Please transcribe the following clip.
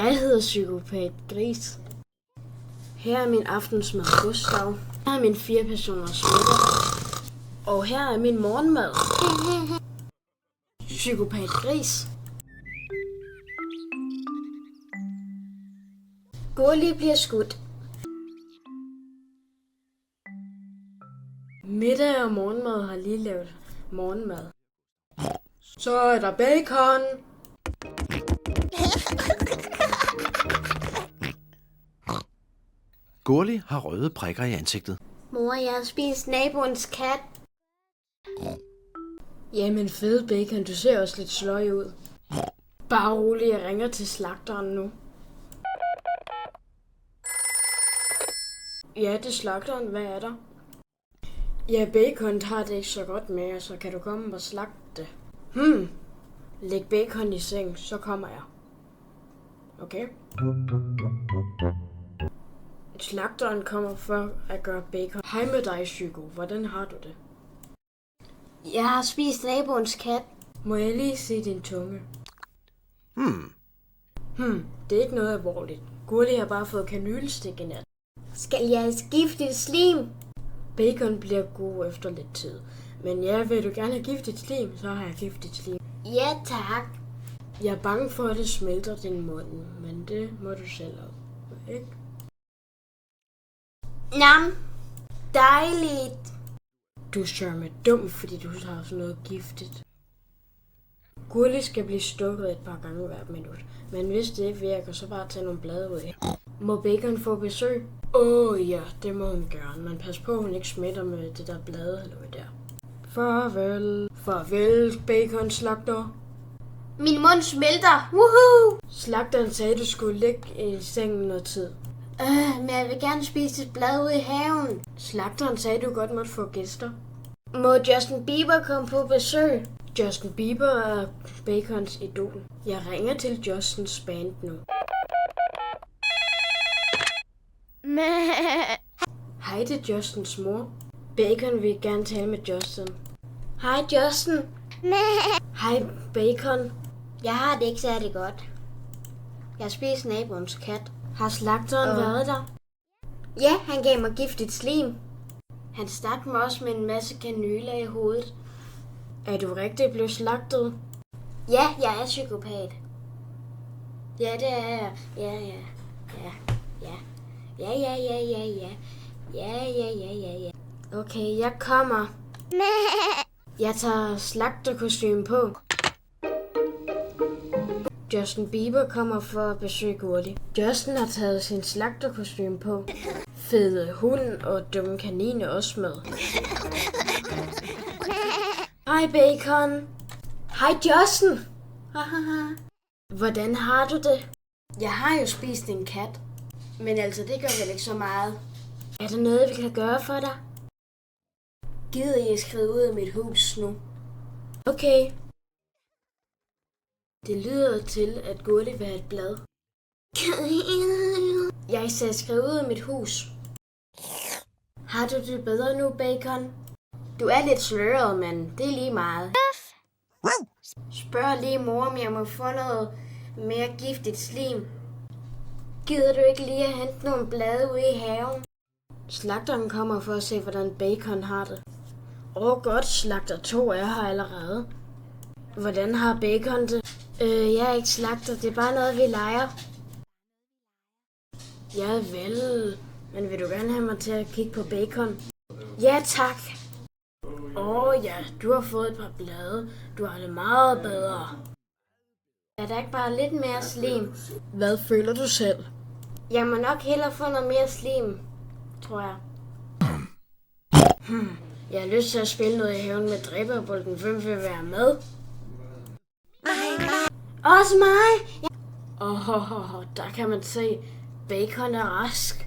Jeg hedder Psykopat Gris. Her er min aftensmad Gustav. Her er min 4 personers middag. Og her er min morgenmad. Psykopat Gris. Gurli bliver skudt. Middag og morgenmad har lige lavet morgenmad. Så er der bacon. Gurli har røde prikker i ansigtet. Mor, jeg har spist naboens kat. Jamen fed bacon, du ser også lidt sløj ud. Bare rolig, jeg ringer til slagteren nu. Ja, det er slagteren. Hvad er der? Ja, bacon har det ikke så godt med, så kan du komme og slagte det. Læg bacon i seng, så kommer jeg. Okay? Slagteren kommer for at gøre bacon. Hej med dig, Psyko. Hvordan har du det? Jeg har spist naboens kat. Må jeg lige se din tunge? Det er ikke noget alvorligt. Gurli har bare fået kanylestik i nat. Skal jeg skifte slim? Bacon bliver god efter lidt tid. Men ja, vil du gerne have giftigt slim, så har jeg giftigt slim. Ja, tak. Jeg er bange for, at det smelter din mund, men det må du selv op, ikke? Nam. Dejligt. Du er sørme dum, fordi du har sådan noget giftigt. Gurli skal blive stukket et par gange hvert minut. Men hvis det ikke virker, så bare tage nogle blade ud. Må bacon få besøg? Ja, det må hun gøre. Men pas på, hun ikke smitter med det der blade eller der. Farvel. Farvel, bacon slagter. Min mund smelter. Woohoo! Slagteren sagde, du skulle ligge i sengen noget tid. Men jeg vil gerne spise et blad ude i haven. Slagteren sagde, du godt måtte få gæster. Må Justin Bieber komme på besøg? Justin Bieber er Bacons idol. Jeg ringer til Justins band nu. Hej, det er Justins mor. Bacon vil gerne tale med Justin. Hej Justin. Hej, Bacon. Jeg har det ikke særlig godt. Jeg spiser naboens kat. Har slagteren været der? Ja, han gav mig giftigt slim. Han stak mig også med en masse kanyler i hovedet. Er du rigtig blevet slagtet? Ja, jeg er psykopat. Ja, det er jeg. Ja. Ja. Okay, jeg kommer. Jeg tager slagterkostyme på. Justin Bieber kommer for at besøge Gurli. Justin har taget sin slagterkostyme på. Fede hund og dumme kaniner også med. Hej Bacon. Hej Justin. Hvordan har du det? Jeg har jo spist en kat. Men altså, det gør vel ikke så meget. Er der noget, vi kan gøre for dig? Gider I skrive ud af mit hus nu? Okay. Det lyder til, at Gurli vil have et blad. Jeg sagde skrive ud af mit hus. Har du det bedre nu, Bacon? Du er lidt sløret, men det er lige meget. Spørg lige mor, om jeg må få noget mere giftigt slim. Gider du ikke lige at hente nogle blade ude i haven? Slagteren kommer for at se, hvordan Bacon har det. Godt, slagter 2 er her allerede. Hvordan har Bacon det? Jeg er ikke slagter, det er bare noget, vi leger. Ja vel, men vil du gerne have mig til at kigge på Bacon? Ja tak. Ja, du har fået et par blade. Du har det meget bedre. Er der ikke bare lidt mere slim? Hvad føler du selv? Jeg må nok hellere få noget mere slim, tror jeg. Jeg har lyst til at spille noget i haven med dræberbolden. Hvem vil være med? Også mig! Der kan man se, Bacon er rask.